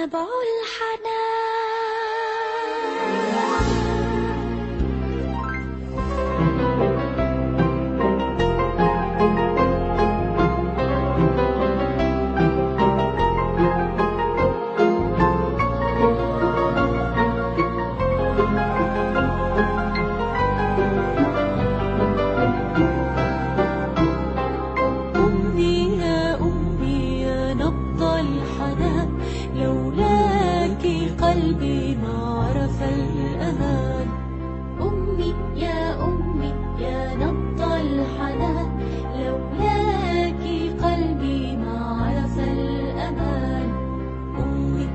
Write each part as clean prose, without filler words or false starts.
نبع الحنان. قلبي ما عرف الأمان. أمي يا أمي يا نبض الحنان، لولاك قلبي ما عرف الأمان. أمي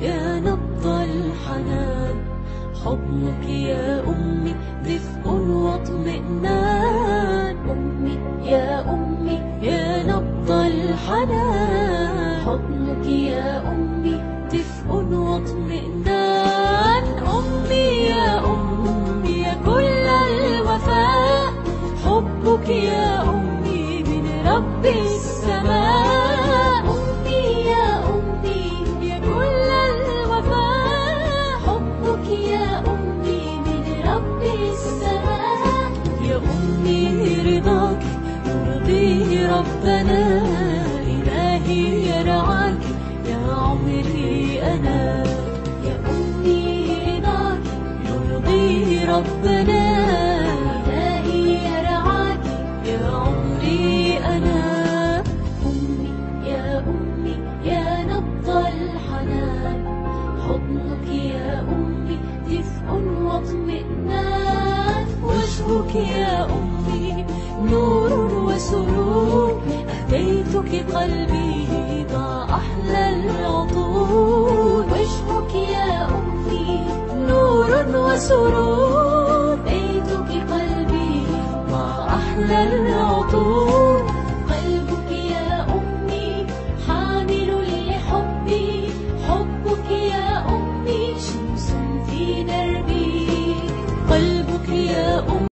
يا نبض الحنان، حضنك يا أمي دفء واطمئنان. أمي يا نبض الحنان، حضنك يا أمي دفء واطمئنان. أمي يا كل الوفاء، حبك يا أمي من رب السماء. أمي يا كل الوفاء، حبك يا أمي من رب السماء. يا أمي رضاك يرضي ربنا، إلهي يرعاك يا عمري أنا. يا أمي رضاك يرضي ربنا، إلهي يرعاك يا عمري أنا. أمي يا نبض الحنان، حضنك يا أمي دفء واطمئنان. وجهك يا أمي نور وسرور، أهديتك قلبي ضاع أحلى العطور. وجهك يا أمي نور وسرور،